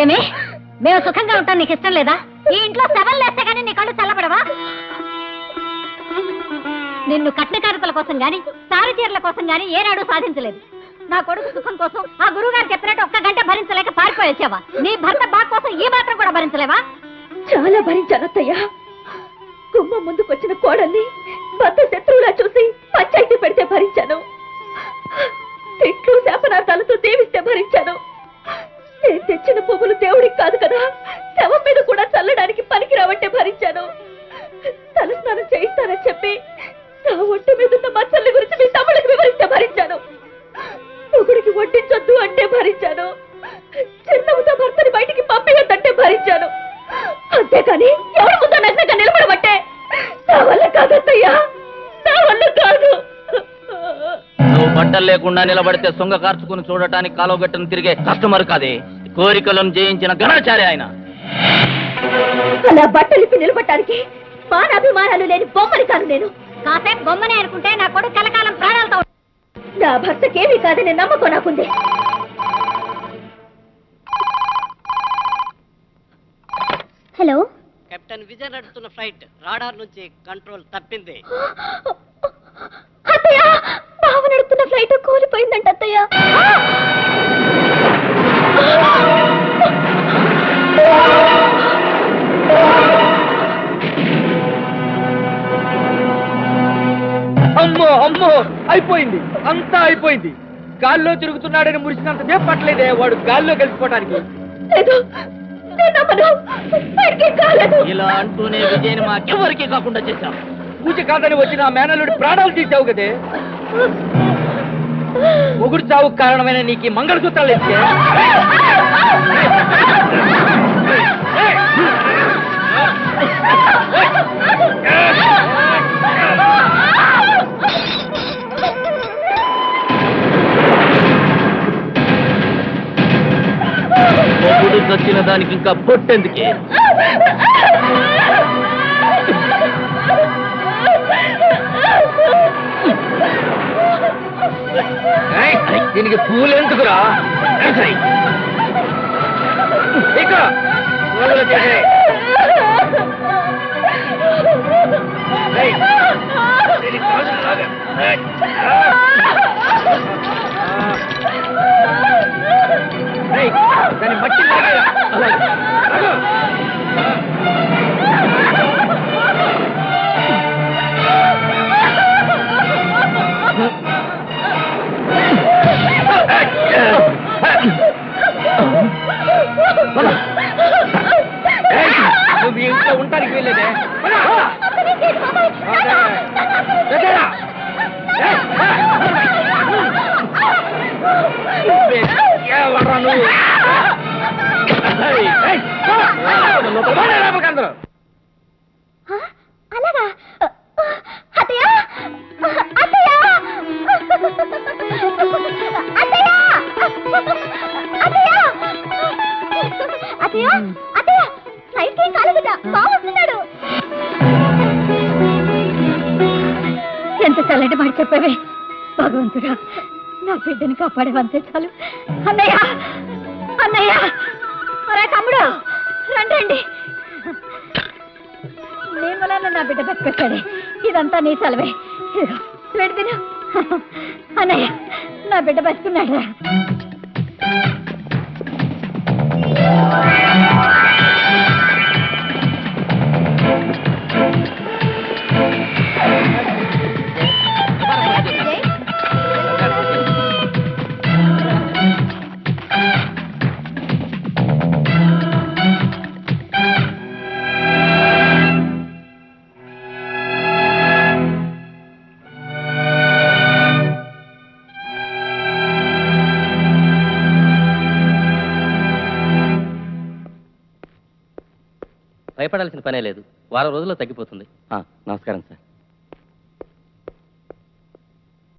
ఏమే మేము సుఖంగా ఉంటాం నీకు ఇష్టం లేదా? ఈ ఇంట్లో సెవెన్ లేస్తే గానీ నీ కళ్ళు చల్లబడవా? నిన్ను కట్న కానుకల కోసం గాని సారి చీరల కోసం గాని ఏనాడు సాధించలేదు. నా కొడుకు సుఖం కోసం ఆ గురువు గారు చెప్పినట్టు ఒక్క గంట భరించలేక పారిపోయి వచ్చావా? నీ భర్త బాగా కోసం ఈ మాత్రం కూడా భరించలేవా? చాలా భరించాను అత్తయ్య. కుమ్మం ముందుకొచ్చిన కోడల్ని భర్త శత్రువులా చూసి పంచాయతీ పెడితే భరించాను. తిట్లు శాపనార్థాలతో దేవిస్తే భరించాను. నేను తెచ్చిన పువ్వులు దేవుడికి కాదు కదా, శవం మీద కూడా చల్లడానికి పనికిరావంటే భరించాను. తలస్నానం చేయిస్తానని చెప్పి నా ఒంటి మీద ఉన్న మచ్చల్ని గురించి మీ తమ్ముడికి వివరిస్తే భరించాను. మొగుడికి వడ్డించొద్దు అంటే భరించాను. చిరునవ్వుతో భర్తని బయటికి పంపించద్దంటే భరించాను. అంతేకాని ఎవరి ముందు నగ్నంగా నిలబడబట్టే నా వల్ల కాదత్తయ్యా, నా వల్ల కాదు. నువ్వు బట్టలు లేకుండా నిలబడితే సొంగ కార్చుకుని చూడటానికి కాలువగట్టును తిరిగే కస్టమర్ కాదే, కోరికలను జయించిన ఘనాచారి ఆయన. అలా బట్టలిప్పి నిలబడటానికి మానాభిమానాలు లేని బొమ్మని కాదు నేను. కాసేపు బొమ్మనే అనుకుంటే నా కొడుకు కలకాలం ప్రాణాలతో నా భర్తకేమీ కాదని నమ్మకం నాకుంది. హలో, కెప్టెన్ విజయ్ నడుస్తున్న ఫ్లైట్ రాడార్ నుంచి కంట్రోల్ తప్పింది. అత్తయ్య, బావ నడుపుతున్న ఫ్లైట్ కూలిపోయిందంట అత్తయ్య. అమ్మో అమ్మో, అయిపోయింది, అంతా అయిపోయింది. గాల్లో తిరుగుతున్నాడని మురిసినంత సేపు పట్టలేదే వాడు గాల్లో కలిసిపోవడానికి. ఇలా అంటూనే విజయని మాకెవరికి కాకుండా చేశాం. పూజ కాదని వచ్చిన ఆ మేనల్లుడి ప్రాణాలు తీసావు కదే. మొగుడు చావుకు కారణమైన నీకు మంగళసూత్రాలు ఎత్తే మొగుడు చచ్చిన దానికి ఇంకా పొట్టెందుకే? దీనికి పూలు ఎందుకురా? దాని మట్టి నువ్వు ఇంట్లో ఉంటానికి వెళ్ళేదే. అందరూ అలాగా అత్తయ్య, అత్తయ్య, అత్తయ్య, అత్తయ్య, అత్తయ్య, అత్తయ్య, ఫ్లైట్ ఏం కాలేదట, బాగా వస్తున్నాడు. ఎంత చల్లటి మాట చెప్పావే భగవంతుడా, నా బిడ్డని కాపాడేవంతే చాలు. అన్నయ్య, అన్నయ్య, ఒరే తమ్ముడు, రండి. నీ మూలాన నా బిడ్డ బతికొచ్చాడే, ఇదంతా నీ చలవే. స్వీట్ తిను. అన్నయ్య, నా బిడ్డ బతుకున్నాడు. భయపడాల్సిన పనే లేదు, వారం రోజుల్లో తగ్గిపోతుంది. నమస్కారం సార్.